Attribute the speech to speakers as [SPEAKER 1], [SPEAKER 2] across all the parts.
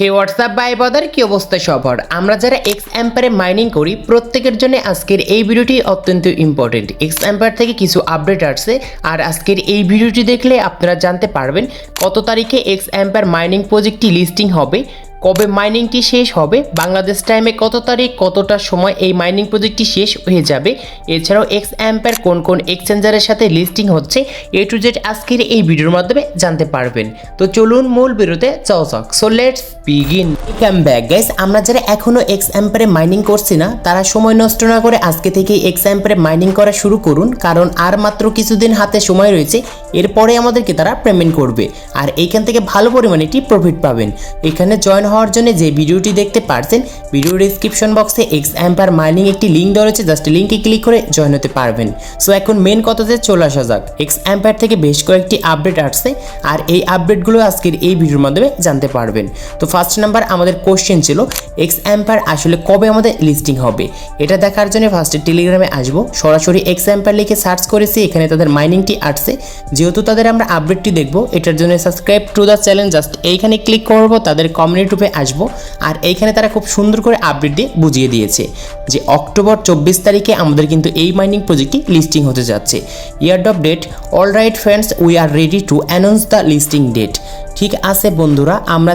[SPEAKER 1] হে WhatsApp ভাই বাদার কি অবস্থা সবার। আমরা যারা ⴤ মাইনিং করি প্রত্যেকের জন্য আজকের এই ভিডিওটি অত্যন্ত ইম্পর্টেন্ট। ⴤ থেকে কিছু আপডেট আসছে আর আজকের এই ভিডিওটি দেখলে আপনারা জানতে পারবেন কত তারিখে ⴤ মাইনিং প্রজেক্টটি লিস্টিং হবে, কবে মাইনিংটি শেষ হবে, বাংলাদেশ টাইমে কত তারিখ কতটা সময় এই মাইনিং প্রজেক্টটি শেষ হয়ে যাবে, এছাড়াও ⴤ কোন কোন এক্সচেঞ্জারের সাথে লিস্টিং হচ্ছে এ টু জেড আজকের এই ভিডিওর মাধ্যমে জানতে পারবেন। তো চলুন মূল ভিডিওতে যাওয়া যাক। So let's begin. Welcome back guys. আমরা যারা এখনো ⴤ মাইনিং করছি না তারা সময় নষ্ট না করে আজকে থেকে ⴤ মাইনিং করা শুরু করুন, কারণ আর মাত্র কিছুদিন হাতে সময় রয়েছে, এরপরে আমাদেরকে তারা পেমেন্ট করবে আর এইখান থেকে ভালো পরিমাণে একটি প্রফিট পাবেন। এখানে জয়েন হওয়ার জন্য যে ভিডিওটি দেখতে পারছেন ভিডিও ডেসক্রিপশন বক্সে ⴤ মাইনিং একটি লিঙ্ক দেওয়া রয়েছে, জাস্ট লিঙ্কে ক্লিক করে জয়েন হতে পারবেন। সো এখন মেন কথাতে চলে আসা যাক। ⴤ থেকে বেশ কয়েকটি আপডেট আসছে আর এই আপডেটগুলো আজকের এই ভিডিওর মাধ্যমে জানতে পারবেন। তো ফার্স্ট নাম্বার আমাদের কোশ্চেন ছিল ⴤ আসলে কবে আমাদের লিস্টিং হবে। এটা দেখার জন্য ফার্স্টে টেলিগ্রামে আসবো, সরাসরি ⴤ লিখে সার্চ করেছি, এখানে তাদের মাইনিংটি আসছে। যেহেতু তাদের আমরা আপডেটটি দেখবো এটার জন্য subscribe to the channel, just এইখানে ক্লিক করবো, তাদের কমিউনিটি গ্রুপে আসবো আর এইখানে তারা খুব সুন্দর করে আপডেট দিয়ে বুঝিয়ে দিয়েছে যে অক্টোবর 24 তারিখে আমাদের কিন্তু এই মাইনিং প্রজেক্টটি লিস্টিং হতে যাচ্ছে। Airdrop date, all right friends, we are ready to announce the listing date. ঠিক আছে বন্ধুরা, আমরা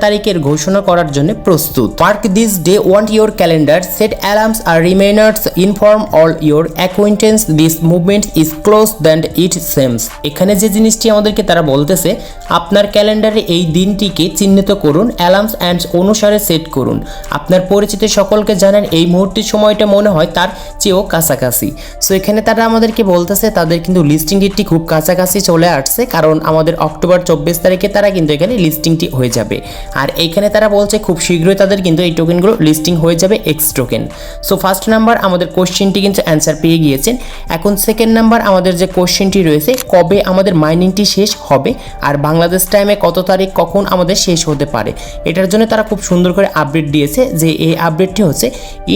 [SPEAKER 1] তারিখের ঘোষণা করার জন্য প্রস্তুত। Mark this day, want your calendar, set alarms আর reminders, inform all your acquaintance this movement is close than it seems. এখানে যে জিনিসটি আমাদেরকে তারা বলতেছে, আপনার ক্যালেন্ডারে এই দিনটিকে চিহ্নিত করুন, অ্যালার্মস অ্যান্ড অনুসারে সেট করুন, আপনার পরিচিত সকলকে জানান এই মুহূর্তের সময়টা মনে হয় তার চেয়েও কাছাকাছি। সো এখানে তারা আমাদেরকে বলতেছে তাদের কিন্তু লিস্টিং ডেটটি খুব কাছাকাছি চলে আসছে, কারণ আমাদের অক্টোবর 24 তারিখে তারা কিন্তু এখানে লিস্টিংটি হয়ে যাবে। আর এইখানে তারা বলছে খুব শীঘ্রই তাদের কিন্তু এই টোকেনগুলো লিস্টিং হয়ে যাবে x token. So first number আমাদের কোশ্চেনটি কিন্তু অ্যান্সার পেয়ে গিয়েছেন। এখন সেকেন্ড নাম্বার আমাদের যে কোশ্চেনটি রয়েছে, কবে আমাদের মাইনিংটি শেষ হবে আর বাংলাদেশ টাইমে কত তারিখ কখন আমাদের শেষ হতে পারে, এটার জন্য তারা খুব সুন্দর করে আপডেট দিয়েছে যে এই আপডেটটি হচ্ছে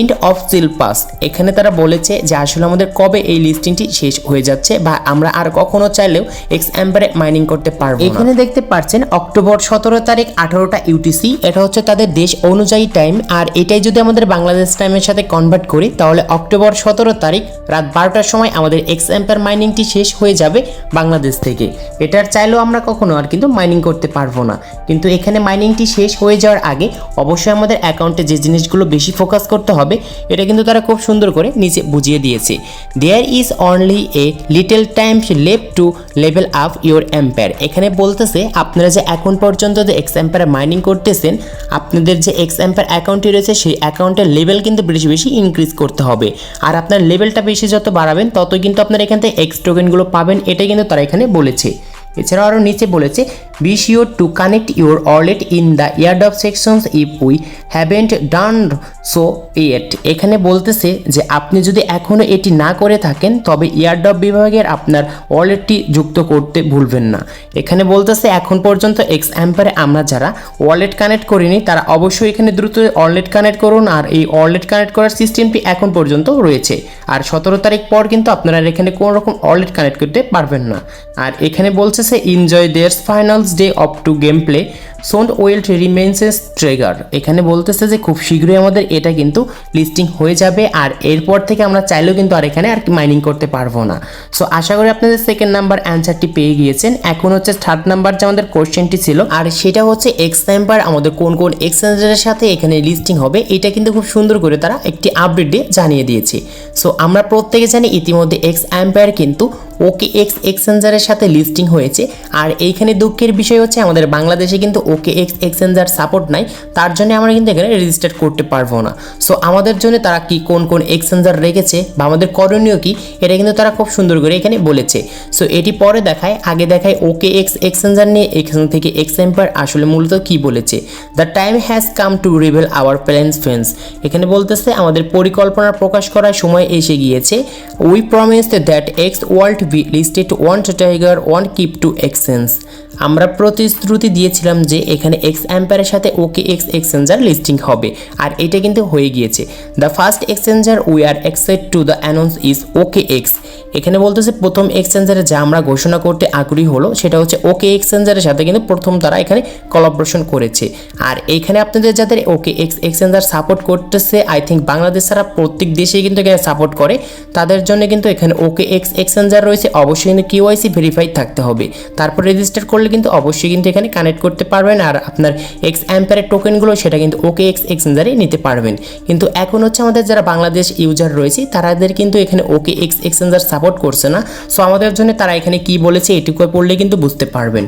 [SPEAKER 1] ইন্ড অফ চিল পাস। এখানে তারা বলেছে যে আসলে আমাদের কবে এই লিস্টিংটি শেষ হয়ে যাচ্ছে বা আমরা আর কখনো চাইলেও ⴤ মাইনিং করতে পারবো। এখানে দেখতে পাচ্ছেন অক্টোবর 17 তারিখ 18টা UTC, এটা হচ্ছে তাদের দেশ অনুযায়ী টাইম। আর এটাই যদি আমাদের বাংলাদেশ টাইমের সাথে কনভার্ট করি তাহলে অক্টোবর 17 তারিখ রাত 12টার সময় আমাদের ⴤ মাইনিংটি শেষ হয়ে যাবে বাংলাদেশ থেকে। এটার চাইলেও আমরা কখনো আর কিন্তু মাইনিং করতে পারবো না, কিন্তু এখানে মাইনিংটি শেষ হয়ে যাওয়ার আগে অবশ্যই আমাদের অ্যাকাউন্টে যে জিনিসগুলো বেশি ফোকাস করতে হবে এটা কিন্তু তারা খুব সুন্দর করে নিচে বুঝিয়ে দিয়েছে। There is only a little time left to level up your empire. এখানে বলতেছে আপনারা যে এখন পর্যন্ত যে ⴤ মাইনিং করতেছেন, আপনাদের যে ⴤ অ্যাকাউন্টটি রয়েছে সেই অ্যাকাউন্টের লেভেল কিন্তু বেশি ইনক্রিজ করতে হবে। আর আপনার লেভেলটা বেশি যত বাড়াবেন ততই কিন্তু আপনারা এখান থেকে এক্স টোকেনগুলো পাবেন, এটাই কিন্তু তারা এখানে বলেছে। এছাড়াও আরও নিচে বলেছে be sure to connect your wallet in the airdrop sections if we haven't done so yet. এখানে বলতেছে যে আপনি যদি এখনও এটি না করে থাকেন তবে এয়ারড্রপ বিভাগের আপনার ওয়ালেটটি যুক্ত করতে ভুলবেন না। এখানে বলতেছে এখন পর্যন্ত ⴤ আমরা যারা ওয়ালেট কানেক্ট করিনি তারা অবশ্যই এখানে দ্রুত ওয়ালেট কানেক্ট করুন। আর এই ওয়ালেট কানেক্ট করার সিস্টেমটি এখন পর্যন্ত রয়েছে, আর 17 তারিখ পর কিন্তু আপনারা এখানে কোনো রকম ওয়ালেট কানেক্ট করতে পারবেন না। আর এখানে বলছে enjoy their finals day of to game play সোন্ট ওয়েল্ট রিমেন্সেস ট্রেগার। এখানে বলতেছে যে খুব শীঘ্রই আমাদের এটা কিন্তু লিস্টিং হয়ে যাবে আর এরপর থেকে আমরা চাইলেও কিন্তু আর এখানে আর মাইনিং করতে পারবো না। সো আশা করি আপনাদের সেকেন্ড নাম্বার অ্যান্সারটি পেয়ে গিয়েছেন। এখন হচ্ছে থার্ড নাম্বার যে আমাদের কোশ্চেনটি ছিল, আর সেটা হচ্ছে ⴤ আমাদের কোন কোন এক্সচেঞ্জের সাথে এখানে লিস্টিং হবে, এটা কিন্তু খুব সুন্দর করে তারা একটি আপডেট দিয়ে জানিয়ে দিয়েছে। সো আমরা প্রত্যেকে জানি ইতিমধ্যে ⴤ কিন্তু OKX এক্সচেঞ্জারের সাথে লিস্টিং হয়েছে। আর এইখানে দুঃখের বিষয় হচ্ছে আমাদের বাংলাদেশে কিন্তু OKX এক্সচেঞ্জার সাপোর্ট নাই, তার জন্য আমরা কিন্তু এখানে রেজিস্টার করতে পারবো না। সো আমাদের জন্য তারা কি কোন কোন এক্সচেঞ্জার রেখেছে বা আমাদের করণীয় কি, এটা কিন্তু তারা খুব সুন্দর করে এখানে বলেছে। সো এটি পরে দেখায়, আগে দেখায় OKX এক্সচেঞ্জার নিয়ে এখান থেকে ⴤ আসলে মূলত কি বলেছে। The time has come to reveal our plans friends. এখানে বলতেছে আমাদের পরিকল্পনা প্রকাশ করার সময় এসে গিয়েছে। We promised that X world be listed one tiger one keep to exchange. আমরা প্রতিশ্রুতি দিয়েছিলাম যে এখানে এক্স অ্যাম্পারের সাথে OKX এক্সচেঞ্জার লিস্টিং হবে, আর এটা কিন্তু হয়ে গিয়েছে। The first exchanger we are excited to the announce is OKX। এখানে বলতেছে প্রথম এক্সচেঞ্জারে যা আমরা ঘোষণা করতে আগ্রহী হলো সেটা হচ্ছে OK এক্সচেঞ্জারের সাথে কিন্তু প্রথম তারা এখানে কোলাবোরেশন করেছে। আর এইখানে আপনাদের যাদের OKX এক্সচেঞ্জার সাপোর্ট করতেছে, আই থিঙ্ক বাংলাদেশ ছাড়া প্রত্যেক দেশেই কিন্তু এখানে সাপোর্ট করে, তাদের জন্য কিন্তু এখানে OKX এক্সচেঞ্জার রয়েছে। অবশ্যই কিন্তু KYC ভেরিফাইড থাকতে হবে, তারপর রেজিস্টার করলে কিন্তু অবশ্যই কিন্তু এখানে কানেক্ট করতে পারবেন, আর আপনার এক্স অ্যাম্পারের টোকেনগুলো সেটা কিন্তু OKX এক্সচেঞ্জারে নিতে পারবেন। কিন্তু এখন হচ্ছে আমাদের যারা বাংলাদেশ ইউজার রয়েছে তাদের কিন্তু এখানে OKX এক্সচেঞ্জার সাপোর্ট করছে না। সো আমাদের জন্য তারা এখানে কি বলেছে এটুকু পড়লে কিন্তু বুঝতে পারবেন।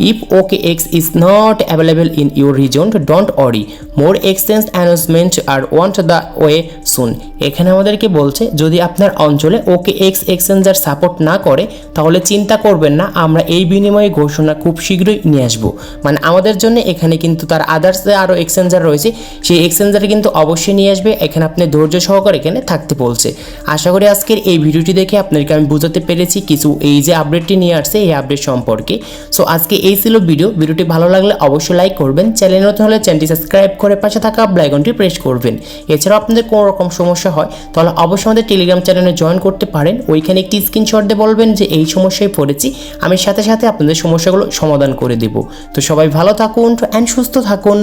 [SPEAKER 1] If OKX is not available in your region don't worry, more exchange announcement are want the way soon. এখানে আমাদেরকে বলছে যদি আপনার অঞ্চলে OKX এক্সচেঞ্জার সাপোর্ট না করে তাহলে চিন্তা করবেন না, আমরা এই বিনিময়ে ঘোষণা খুব শীঘ্রই নিয়ে আসবো। মানে আমাদের জন্য এখানে কিন্তু তার আদার্স আরও এক্সচেঞ্জার রয়েছে, সেই এক্সচেঞ্জারে কিন্তু অবশ্যই নিয়ে আসবে। এখানে আপনি ধৈর্য সহকারে এখানে থাকতে বলছে। আশা করি আজকের এই ভিডিওটি দেখে আপনাদেরকে আমি বুঝাতে পেরেছি কিছু এই যে আপডেটটি নিয়ে আসছে এই আপডেট সম্পর্কে। সো আজকে এই ছিল ভিডিওটি ভালো লাগলে অবশ্যই লাইক করবেন, চ্যানেল নতুন হলে চ্যানেলটি সাবস্ক্রাইব করে পাশে থাকা বেল আইকনটি প্রেস করবেন। এছাড়াও আপনাদের কোনো রকম সমস্যা হয় তাহলে অবশ্যই আমাদের টেলিগ্রাম চ্যানেলে জয়েন করতে পারেন। ওইখানে একটি স্ক্রিনশট দিয়ে বলবেন যে এই সমস্যায় পড়েছি, আমি সাথে সাথে আপনাদের সমস্যাগুলো সমাধান করে দেব। তো সবাই ভালো থাকুন অ্যান্ড সুস্থ থাকুন।